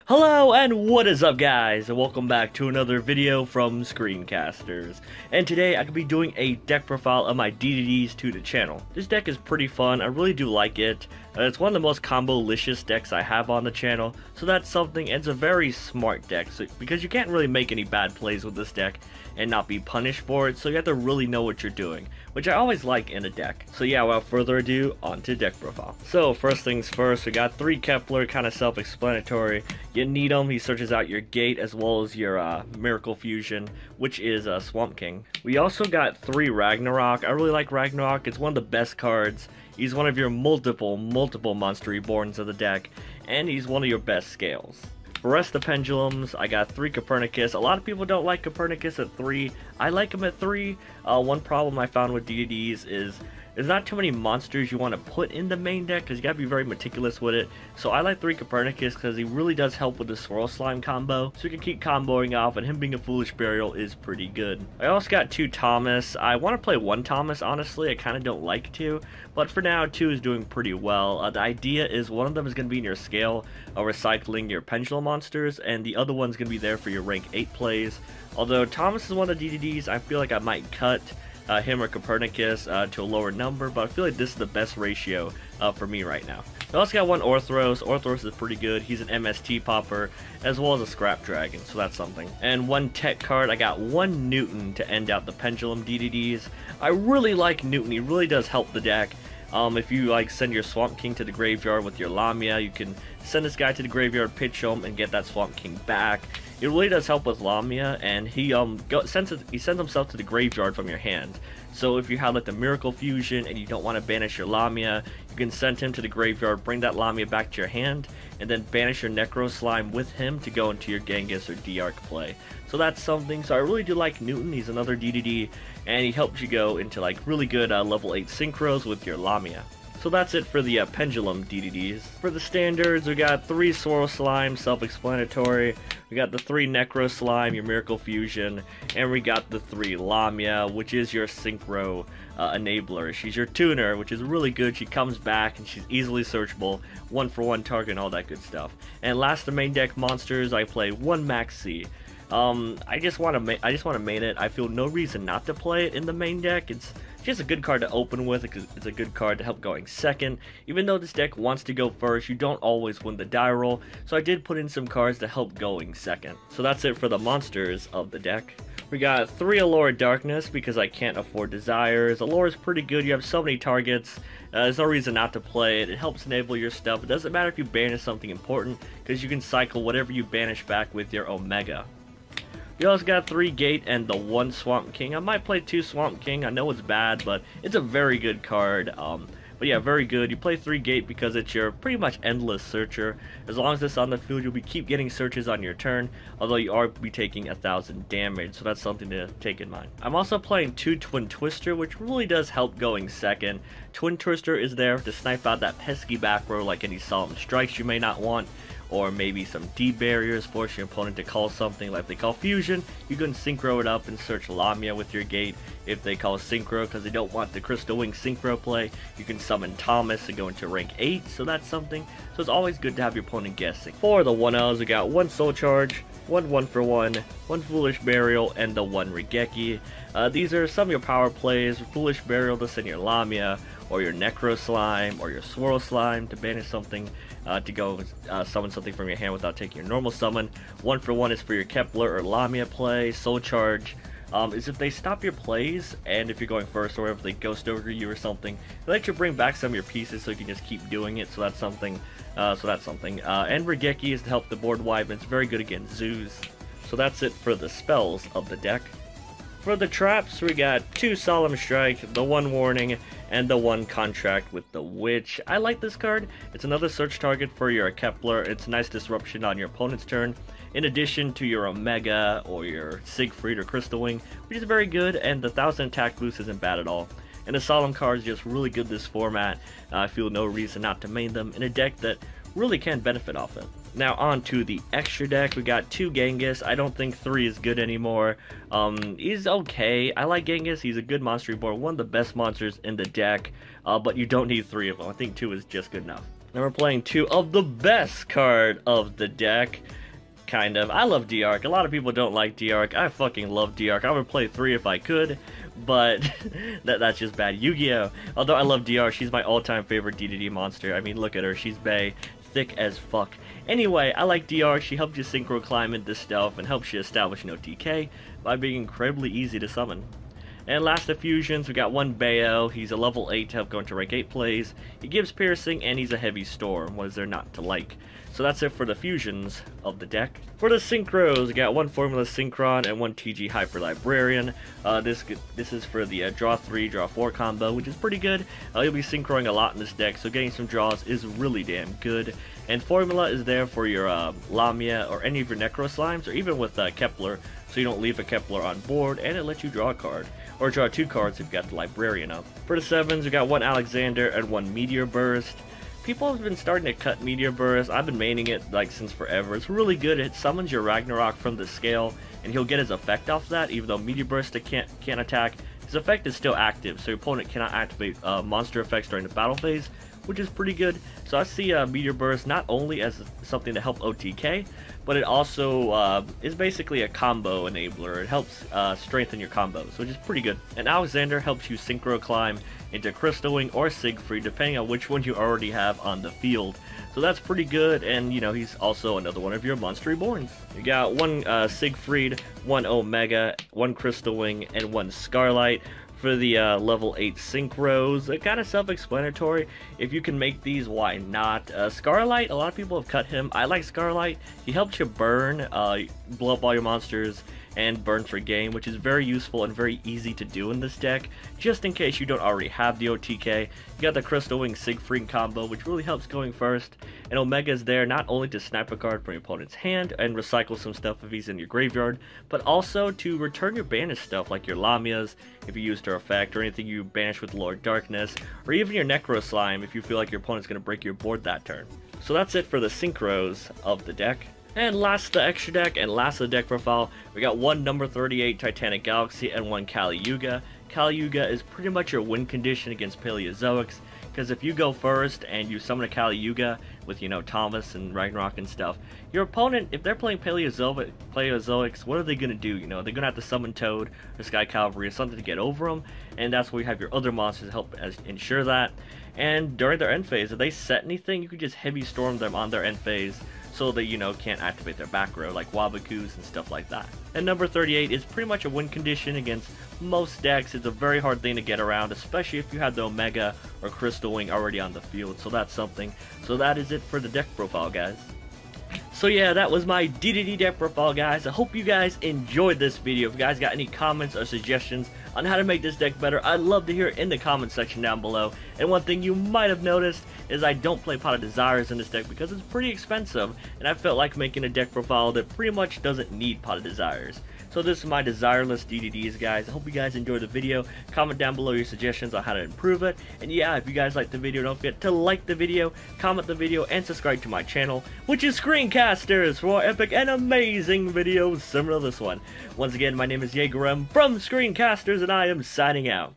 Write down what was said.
Hello and what is up guys, and welcome back to another video from Screencasters. And today I could be doing a deck profile of my DDDs to the channel. This deck is pretty fun, I really do like it. It's one of the most combo-licious decks I have on the channel, so that's something, and it's a very smart deck, because you can't really make any bad plays with this deck and not be punished for it, so you have to really know what you're doing, which I always like in a deck. So yeah, without further ado, on to deck profile. So first things first, we got 3 Kepler, kind of self-explanatory. You need him, he searches out your gate as well as your Miracle Fusion, which is Swamp King. We also got 3 Ragnarock. I really like Ragnarock, it's one of the best cards. He's one of your multiple Monster Reborns of the deck, and he's one of your best scales. For the rest of the pendulums, I got 3 Copernicus. A lot of people don't like Copernicus at 3. I like him at 3. One problem I found with DDDs is there's not too many monsters you want to put in the main deck because you gotta be very meticulous with it. So I like 3 Copernicus because he really does help with the Swirl Slime combo. So you can keep comboing off, and him being a Foolish Burial is pretty good. I also got 2 Thomas. I want to play 1 Thomas, honestly. I kind of don't like 2. But for now, 2 is doing pretty well. The idea is one of them is going to be in your scale, recycling your pendulum monsters, and the other one's going to be there for your rank 8 plays. Although Thomas is one of the DDDs, I feel like I might cut him or Copernicus to a lower number, but I feel like this is the best ratio for me right now. I also got 1 Orthros. Orthros is pretty good. He's an MST popper as well as a Scrap Dragon, so that's something. And 1 tech card. I got 1 Newton to end out the pendulum DDDs. I really like Newton. He really does help the deck. If you like send your Swamp King to the graveyard with your Lamia, you can send this guy to the graveyard, pitch him, and get that Swamp King back. It really does help with Lamia, and he sends himself to the graveyard from your hand. So if you have like the Miracle Fusion and you don't want to banish your Lamia, you can send him to the graveyard, bring that Lamia back to your hand, and then banish your Necro Slime with him to go into your Genghis or D-Arc play. So that's something. So I really do like Newton. He's another DDD, and he helps you go into like really good level 8 synchros with your Lamia. So that's it for the pendulum DDDs. For the standards, we got 3 Swirl Slime, self-explanatory. We got the 3 Necro Slime, your Miracle Fusion, and we got the 3 Lamia, which is your Synchro enabler. She's your tuner, which is really good. She comes back and she's easily searchable, 1-for-1 target, and all that good stuff. And last, the main deck monsters, I play 1 Maxi. I just want to main it. I feel no reason not to play it in the main deck. It's just a good card to open with, because it's a good card to help going second. Even though this deck wants to go first, you don't always win the die roll, so I did put in some cards to help going second. So that's it for the monsters of the deck. We got 3 Allure Darkness because I can't afford Desires. Allure is pretty good. You have so many targets. There's no reason not to play it. It helps enable your stuff. It doesn't matter if you banish something important, because you can cycle whatever you banish back with your Omega. You also got 3 Gate and the 1 Swamp King. I might play 2 Swamp King. I know it's bad, but it's a very good card. But yeah, very good. You play 3 Gate because it's your pretty much endless searcher. As long as it's on the field, you'll keep getting searches on your turn, although you are be taking 1,000 damage, so that's something to take in mind. I'm also playing 2 Twin Twister, which really does help going second. Twin Twister is there to snipe out that pesky back row, like any Solemn Strikes you may not want, or maybe some deep barriers, force your opponent to call something. Like if they call Fusion, you can Synchro it up and search Lamia with your gate. If they call Synchro because they don't want the Crystal Wing Synchro play, you can summon Thomas and go into rank 8, so that's something. So it's always good to have your opponent guessing. For the 1Ls, we got 1 Soul Charge, 1 1-for-1, 1 Foolish Burial, and the 1 Regeki. These are some of your power plays. Foolish Burial to send your Lamia, or your Necro Slime, or your Swirl Slime to banish something, to go summon something from your hand without taking your normal summon. 1-for-1 is for your Kepler or Lamia play. Soul Charge is if they stop your plays, and if you're going first, or if they ghost over you or something, they let you bring back some of your pieces so you can just keep doing it, so that's something. And Regeki is to help the board wipe, and it's very good against zoos. So that's it for the spells of the deck. For the traps, we got 2 Solemn Strike, the 1 Warning, and the 1 Contract with the Witch. I like this card. It's another search target for your Kepler. It's a nice disruption on your opponent's turn, in addition to your Omega or your Siegfried or Crystal Wing, which is very good, and the 1,000 attack boost isn't bad at all. And the Solemn cards are just really good this format. I feel no reason not to main them in a deck that really can benefit off it. Now on to the extra deck. We got 2 Genghis. I don't think 3 is good anymore. He's okay. I like Genghis. He's a good monster reborn, one of the best monsters in the deck, but you don't need 3 of them. I think 2 is just good enough. Then we're playing two of the best card of the deck. Kind of. I love D-Arc. A lot of people don't like D-Arc. I fucking love D-Arc. I would play 3 if I could, but that's just bad. Yu-Gi-Oh! Although I love D-Arc, she's my all-time favorite DDD monster. I mean, look at her. She's bae. Thick as fuck. Anyway, I like DR. She helps you synchro climb into stealth and helps you establish no TK by being incredibly easy to summon. And last of fusions, we got one Bayo. He's a level 8 to help go into rank 8 plays. He gives piercing and he's a heavy storm. What is there not to like? So that's it for the fusions of the deck. For the synchros, we got one Formula Synchron and one TG Hyper Librarian. This is for the draw 3, draw 4 combo, which is pretty good. You'll be synchroing a lot in this deck, so getting some draws is really damn good. And Formula is there for your Lamia or any of your Necro Slimes, or even with Kepler, so you don't leave a Kepler on board, and it lets you draw a card. Or draw 2 cards if you've got the Librarian up. For the 7s, we got one Alexander and one Meteor Burst. People have been starting to cut Meteor Burst. I've been maining it like since forever. It's really good. It summons your Ragnarock from the scale, and he'll get his effect off that, even though Meteor Burst can't attack. His effect is still active, so your opponent cannot activate monster effects during the battle phase, which is pretty good. So I see Meteor Burst not only as something to help OTK, but it also is basically a combo enabler. It helps strengthen your combos, which is pretty good. And Alexander helps you synchro climb into Crystal Wing or Siegfried, depending on which one you already have on the field. So that's pretty good, and you know, he's also another one of your Monster Reborns. You got one Siegfried, one Omega, one Crystal Wing, and one Scarlight. For the level 8 synchros, kind of self-explanatory. If you can make these, why not? Scarlight, a lot of people have cut him. I like Scarlight. He helps you burn, blow up all your monsters, and burn for game, which is very useful and very easy to do in this deck, just in case you don't already have the OTK. You got the Crystal Wing Siegfried combo, which really helps going first, and Omega is there not only to snipe a card from your opponent's hand and recycle some stuff if he's in your graveyard, but also to return your banished stuff like your Lamias if you used her effect, or anything you banish with Lord Darkness, or even your Necro Slime if you feel like your opponent's going to break your board that turn. So that's it for the synchros of the deck. And last the extra deck, and last the deck profile, we got one number 38 Titanic Galaxy and one Kali Yuga. Kali Yuga is pretty much your win condition against Paleozoics, because if you go first and you summon a Kali Yuga with, you know, Thomas and Ragnarock and stuff, your opponent, if they're playing Paleozoics, what are they going to do? You know, they're going to have to summon Toad or Sky Cavalry or something to get over them, and that's where you have your other monsters to help ensure that. And during their end phase, if they set anything, you can just heavy storm them on their end phase, so they, you know, can't activate their back row like Wabakus and stuff like that. And number 38 is pretty much a win condition against most decks. It's a very hard thing to get around, especially if you have the Omega or Crystal Wing already on the field, so that's something. So that is it for the deck profile, guys. So yeah, that was my DDD deck profile, guys. I hope you guys enjoyed this video. If you guys got any comments or suggestions on how to make this deck better, I'd love to hear it in the comment section down below. And one thing you might have noticed is I don't play Pot of Desires in this deck because it's pretty expensive, and I felt like making a deck profile that pretty much doesn't need Pot of Desires. So this is my desireless DDDs, guys. I hope you guys enjoyed the video. Comment down below your suggestions on how to improve it. And yeah, if you guys liked the video, don't forget to like the video, comment the video, and subscribe to my channel, which is Screencasters, for more epic and amazing videos similar to this one. Once again, my name is Jaegerem from Screencasters, and I am signing out.